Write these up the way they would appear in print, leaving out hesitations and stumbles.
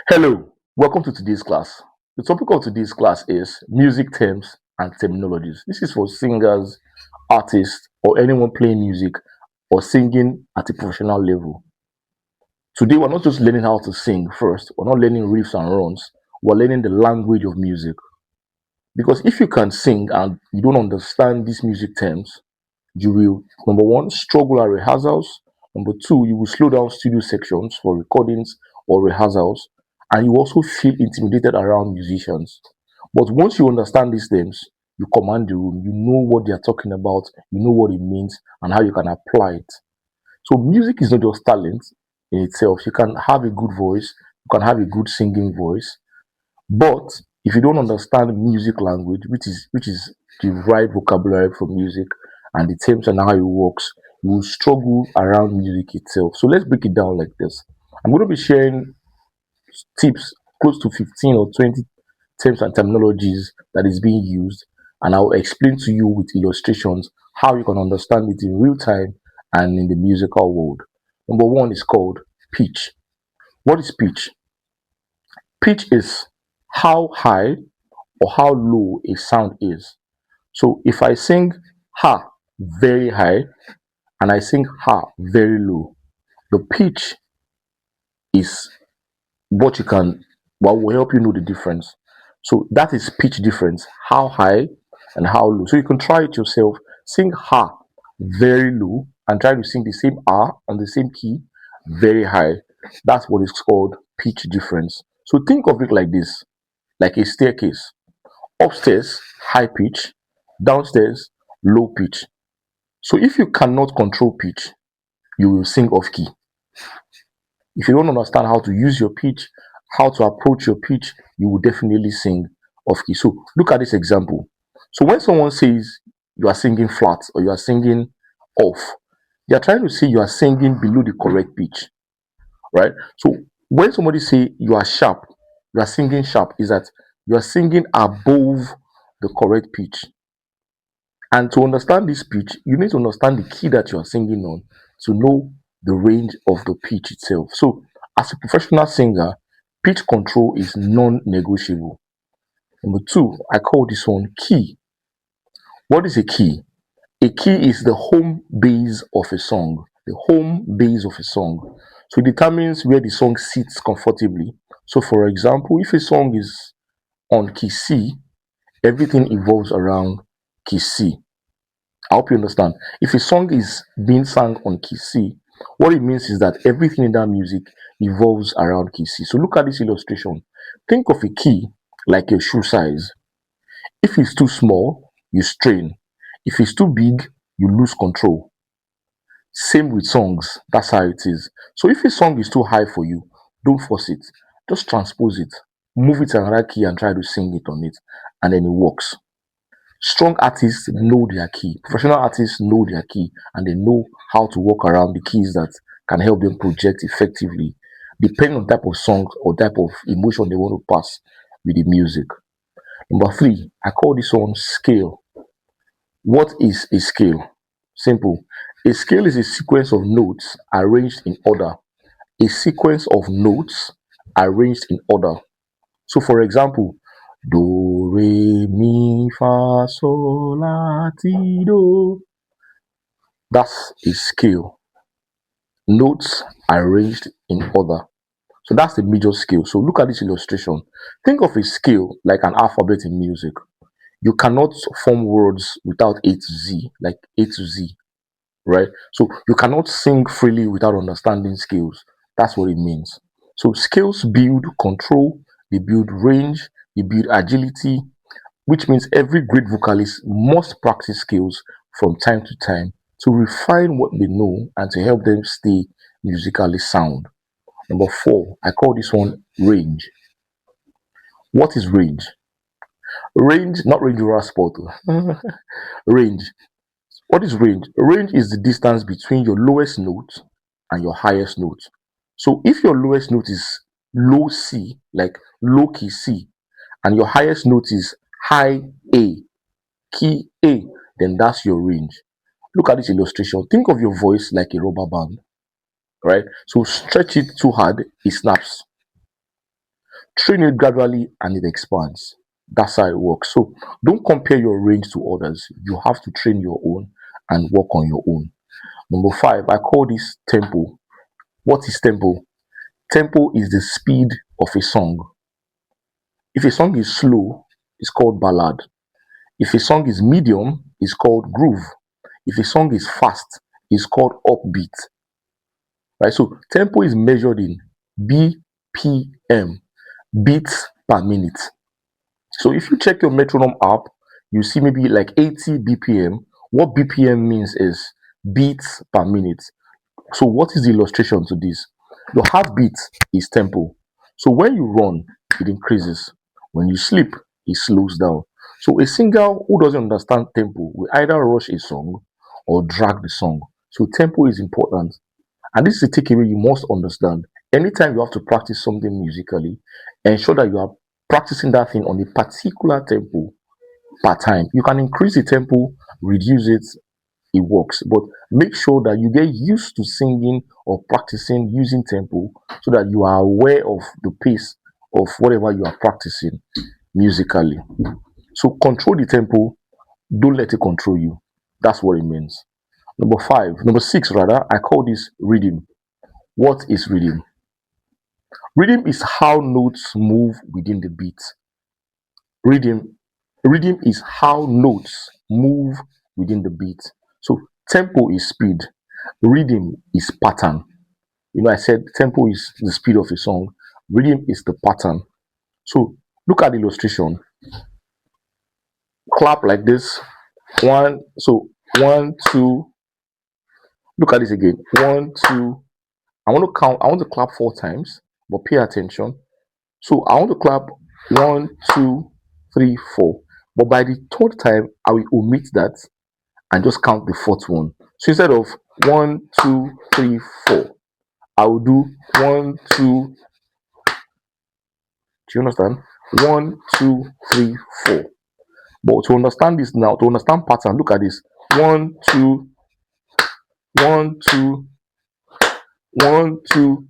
Hello, welcome to today's class. The topic of today's class is music terms and terminologies. This is for singers, artists, or anyone playing music or singing at a professional level. Today, we're not just learning how to sing first, we're not learning riffs and runs, we're learning the language of music. Because if you can sing and you don't understand these music terms, you will, number one, struggle at rehearsals. Number two, you will slow down studio sections for recordings or rehearsals. And you also feel intimidated around musicians. But once you understand these terms, you command the room, you know what they are talking about, you know what it means, and how you can apply it. So, music is not just talent in itself. You can have a good voice, you can have a good singing voice, but if you don't understand music language, which is the right vocabulary for music and the terms and how it works, you will struggle around music itself. So let's break it down like this. I'm going to be sharing tips, close to 15 or 20 terms and terminologies that is being used, and I'll explain to you with illustrations how you can understand it in real time and in the musical world. Number one is called pitch. What is pitch? Pitch is how high or how low a sound is. So if I sing ha very high and I sing ha very low, the pitch is what you can, what will help you know the difference. So that is pitch difference, how high and how low. So you can try it yourself. Sing ha very low and try to sing the same ah on the same key very high. That's what is called pitch difference. So think of it like this, like a staircase. Upstairs, high pitch, downstairs, low pitch. So if you cannot control pitch, you will sing off key. If you don't understand how to use your pitch, how to approach your pitch, you will definitely sing off key. So look at this example. So when someone says you are singing flat or you are singing off, they are trying to say you are singing below the correct pitch, right? So when somebody say you are sharp, you are singing sharp, is that you are singing above the correct pitch. And to understand this pitch, you need to understand the key that you are singing on to know the range of the pitch itself. So, as a professional singer, pitch control is non negotiable. Number two, I call this one key. What is a key? A key is the home base of a song. The home base of a song. So, it determines where the song sits comfortably. So, for example, if a song is on key C, everything evolves around key C. I hope you understand. If a song is being sung on key C, what it means is that everything in that music evolves around key C. So look at this illustration. Think of a key like your shoe size. If it's too small, you strain. If it's too big, you lose control. Same with songs. That's how it is. So if a song is too high for you, don't force it. Just transpose it. Move it to another key and try to sing it on it. And then it works. Strong artists know their key. Professional artists know their key and they know how to work around the keys that can help them project effectively, depending on type of song or type of emotion they want to pass with the music. Number three, I call this one scale. What is a scale? Simple. A scale is a sequence of notes arranged in order. A sequence of notes arranged in order. So, for example, do, re, mi, fa, sol, la, ti, do. That's a scale. Notes arranged in order. So that's the major scale. So look at this illustration. Think of a scale like an alphabet in music. You cannot form words without A to Z, like A to Z, right? So you cannot sing freely without understanding scales. That's what it means. So scales build control, they build range, they build agility, which means every great vocalist must practice skills from time to time to refine what they know and to help them stay musically sound. Number four, I call this one range. What is range? Range, not range sport. Range. What is range? Range is the distance between your lowest note and your highest note. So if your lowest note is low C, like low key C, and your highest note is high A, key A, then that's your range. Look at this illustration. Think of your voice like a rubber band, right? So stretch it too hard, it snaps. Train it gradually and it expands. That's how it works. So don't compare your range to others. You have to train your own and work on your own. Number five, I call this tempo. What is tempo? Tempo is the speed of a song. If a song is slow, it's called ballad. If a song is medium, it's called groove. If a song is fast, it's called upbeat. Right? So tempo is measured in BPM, beats per minute. So if you check your metronome app, you see maybe like 80 BPM. What BPM means is beats per minute. So what is the illustration to this? Your heartbeat is tempo. So when you run, it increases. When you sleep, it slows down. So a singer who doesn't understand tempo will either rush a song or drag the song. So tempo is important. And this is a takeaway you must understand. Anytime you have to practice something musically, ensure that you are practicing that thing on a particular tempo per time. You can increase the tempo, reduce it, it works. But make sure that you get used to singing or practicing using tempo so that you are aware of the pace of whatever you are practicing musically. So control the tempo, don't let it control you. That's what it means. Number six, rather, I call this rhythm. What is rhythm? Rhythm is how notes move within the beat. Rhythm, rhythm is how notes move within the beat. So tempo is speed, rhythm is pattern. I said tempo is the speed of a song, rhythm is the pattern. So look at the illustration. Clap like this. One, so one, two. Look at this again. One, two. I want to count. I want to clap four times, but pay attention. So I want to clap one, two, three, four. But by the third time, I will omit that and just count the fourth one. So instead of one, two, three, four, I will do one, two. Do you understand? One, two, three, four. But to understand this now, to understand pattern, look at this. One, two, one, two, one, two,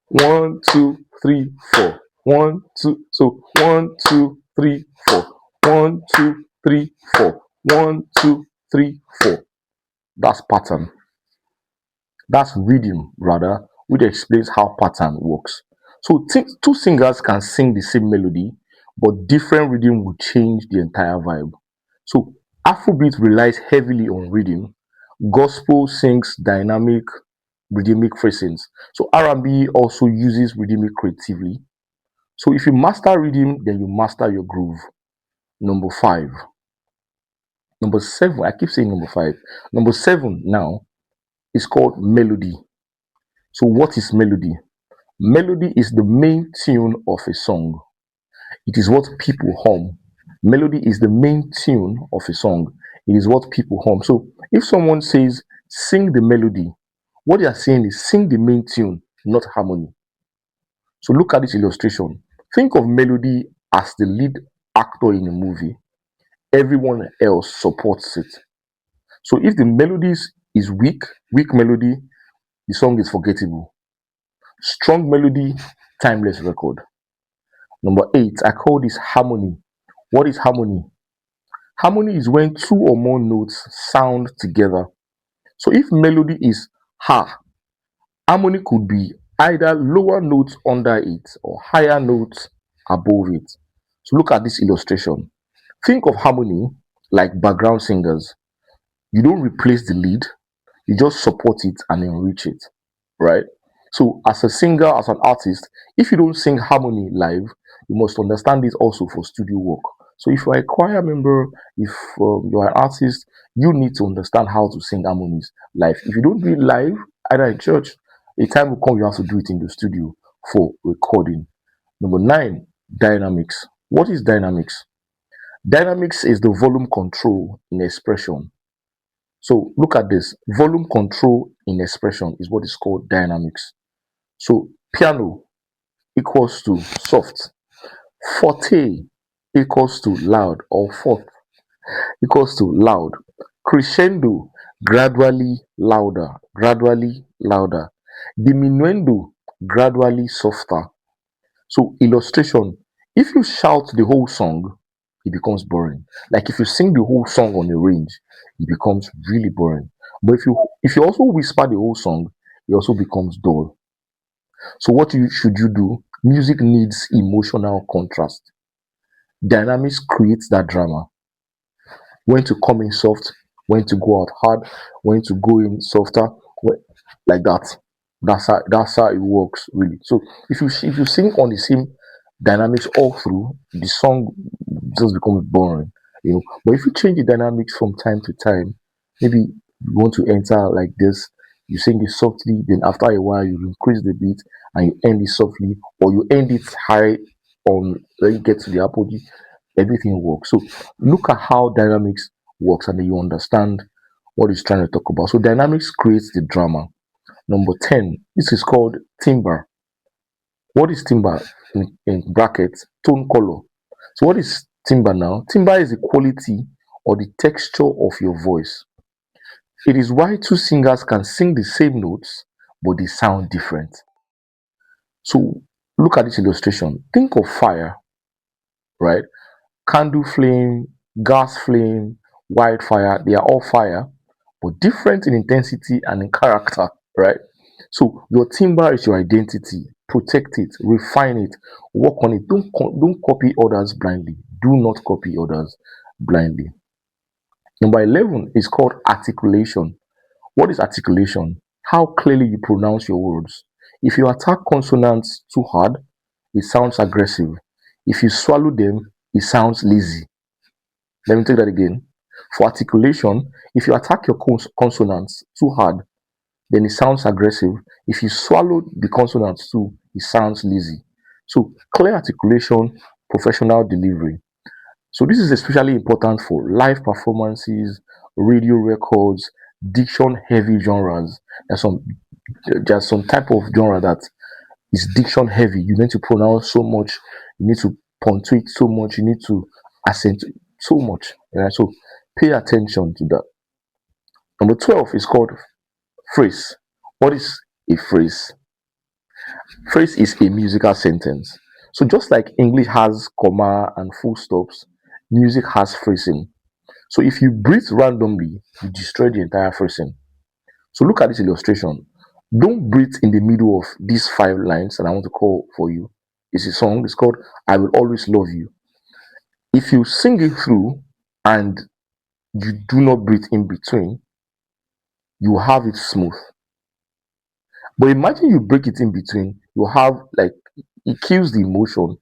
one, two, three, four. One, two. So one, two, three, four. One, two, three, four. One, two, three, four. That's pattern. That's rhythm, rather, which explains how pattern works. So two singers can sing the same melody, but different rhythm will change the entire vibe. So Afrobeat relies heavily on rhythm. Gospel sings dynamic rhythmic phrasings. So R&B also uses rhythmic creatively. So if you master rhythm, then you master your groove. Number five. Number seven, I keep saying number five. Number seven now is called melody. So what is melody? Melody is the main tune of a song. It is what people hum. Melody is the main tune of a song. It is what people hum. So if someone says sing the melody, what they are saying is sing the main tune, not harmony. So look at this illustration. Think of melody as the lead actor in a movie. Everyone else supports it. So if the melody is weak melody, the song is forgettable. Strong melody, timeless record. Number eight, I call this harmony. What is harmony? Harmony is when two or more notes sound together. So if melody is ha, harmony could be either lower notes under it or higher notes above it. So look at this illustration. Think of harmony like background singers. You don't replace the lead, you just support it and enrich it, right? So as a singer, as an artist, if you don't sing harmony live, you must understand this also for studio work. So if you're a choir member, if you're an artist, you need to understand how to sing harmonies live. If you don't do it live, either in church, a time will come you have to do it in the studio for recording. Number nine, dynamics. What is dynamics? Dynamics is the volume control in expression. So look at this. Volume control in expression is what is called dynamics. So piano equals to soft. Forte equals to loud, or fourth equals to loud. Crescendo, gradually louder, gradually louder. Diminuendo, gradually softer. So illustration, if you shout the whole song, it becomes boring. Like if you sing the whole song on a range, it becomes really boring. But if you also whisper the whole song, it also becomes dull. So what should you do? Music needs emotional contrast. Dynamics creates that drama. When to come in soft, when to go out hard, when to go in softer, like that. That's how it works really. So if you sing on the same dynamics all through, the song just becomes boring, you know. But if you change the dynamics from time to time, maybe you want to enter like this, you sing it softly, then after a while you increase the beat and you end it softly, or you end it high on when you get to the apogee, everything works. So look at how dynamics works and then you understand what it's trying to talk about. So dynamics creates the drama. Number 10, this is called timbre. What is timbre? In brackets, tone color. So what is timbre now? Timbre is the quality or the texture of your voice. It is why two singers can sing the same notes, but they sound different. So look at this illustration. Think of fire, right? Candle flame, gas flame, wildfire, they are all fire, but different in intensity and in character, right? So your timbre is your identity. Protect it, refine it, work on it. Don't copy others blindly. Do not copy others blindly. Number 11 is called articulation. What is articulation? How clearly you pronounce your words. If you attack consonants too hard, it sounds aggressive. If you swallow them, it sounds lazy. Let me take that again. For articulation, if you attack your consonants too hard, then it sounds aggressive. If you swallow the consonants too, it sounds lazy. So, clear articulation, professional delivery. So, this is especially important for live performances, radio records, diction heavy genres. There's some type of genre that is diction heavy. You need to pronounce so much, you need to punctuate so much, you need to accentuate so much. Right? So pay attention to that. Number 12 is called phrase. What is a phrase? Phrase is a musical sentence. So just like English has comma and full stops, music has phrasing. So if you breathe randomly, you destroy the entire phrasing. So look at this illustration. Don't breathe in the middle of these 5 lines, and I want to call for you. It's a song. It's called "I Will Always Love You." If you sing it through and you do not breathe in between, you have it smooth. But imagine you break it in between, you have like it kills the emotion,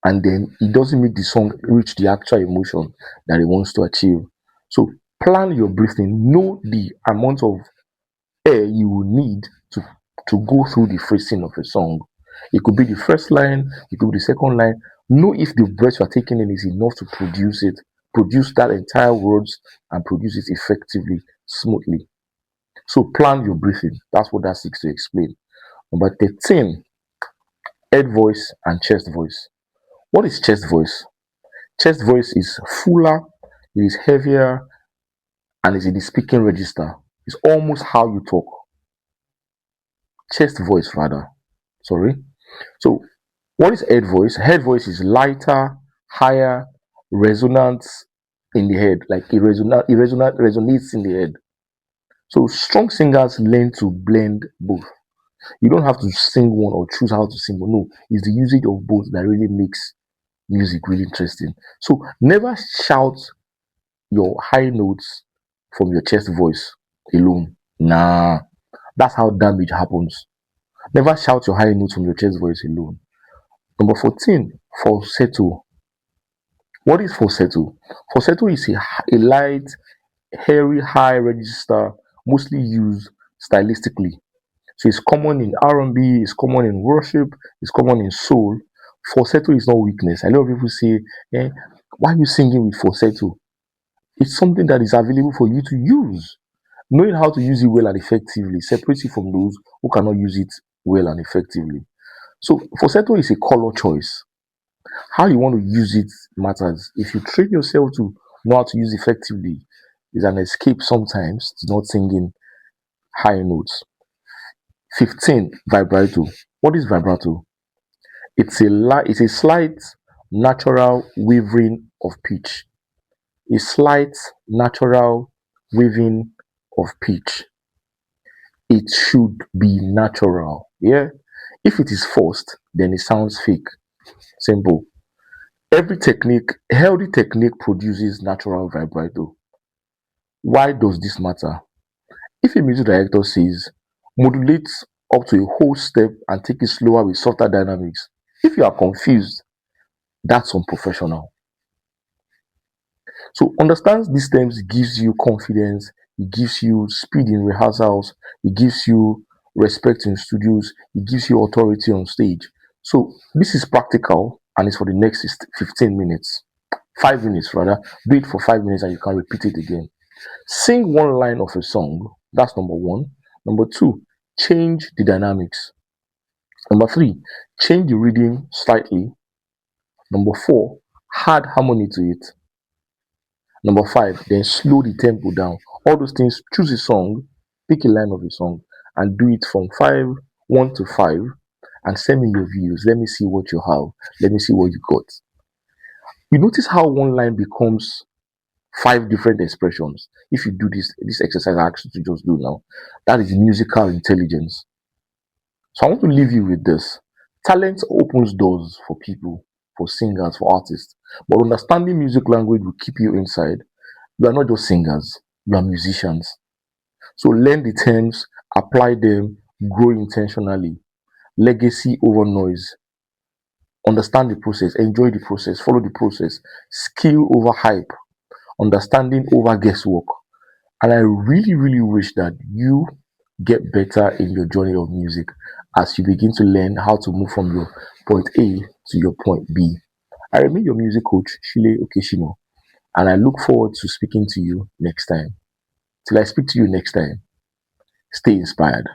and then it doesn't make the song reach the actual emotion that it wants to achieve. So plan your breathing. Know the amount of air you will need to go through the phrasing of a song. It could be the first line, it could be the second line. Know if the breath you are taking in is enough to produce it, produce that entire words and produce it effectively, smoothly. So plan your breathing. That's what that seeks to explain. Number 13, head voice and chest voice. What is chest voice? Chest voice is fuller, it is heavier, and is in the speaking register. It's almost how you talk. Chest voice rather. Sorry. So what is head voice? Head voice is lighter, higher, resonance in the head, like it resonates in the head. So strong singers learn to blend both. You don't have to sing one or choose how to sing one. No, it's the usage of both that really makes music really interesting. So never shout your high notes from your chest voice alone. Nah, that's how damage happens. Never shout your high notes from your chest voice alone. Number 14, falsetto. What is falsetto? Falsetto is a light, hairy, high register, mostly used stylistically. So it's common in R&B, it's common in worship, it's common in soul. Falsetto is not weakness. A lot of people say, eh, why are you singing with falsetto? It's something that is available for you to use. Knowing how to use it well and effectively separates you from those who cannot use it well and effectively. So falsetto is a color choice. How you want to use it matters. If you train yourself to know how to use effectively, is an escape sometimes to not singing high notes. 15, vibrato. What is vibrato? It's a slight natural wavering of pitch. A slight natural waving of pitch. It should be natural. Yeah. If it is forced, then it sounds fake. Simple. Healthy technique produces natural vibrato. Why does this matter? If a music director says modulate up to a whole step and take it slower with softer dynamics, if you are confused, that's unprofessional. So understand these terms gives you confidence, it gives you speed in rehearsals, it gives you respect in studios, it gives you authority on stage. So this is practical and it's for the next 15 minutes. 5 minutes rather. Do it for 5 minutes and you can repeat it again. Sing one line of a song. That's number one. Number two, change the dynamics. Number three, change the rhythm slightly. Number four, add harmony to it. Number five, then slow the tempo down. All those things, choose a song, pick a line of a song, and do it from 1 to 5, and send me your views. Let me see what you have. Let me see what you got. You notice how one line becomes five different expressions if you do this exercise I asked you to just do now. That is musical intelligence. So I want to leave you with this. Talent opens doors for people, for singers, for artists. But understanding music language will keep you inside. You are not just singers, you are musicians. So learn the terms, apply them, grow intentionally. Legacy over noise. Understand the process, enjoy the process, follow the process. Skill over hype, understanding over guesswork. And I really, really wish that you get better in your journey of music as you begin to learn how to move from your point A to your point B. I remain your music coach, Shile Okeshino, and I look forward to speaking to you next time. Till I speak to you next time, stay inspired.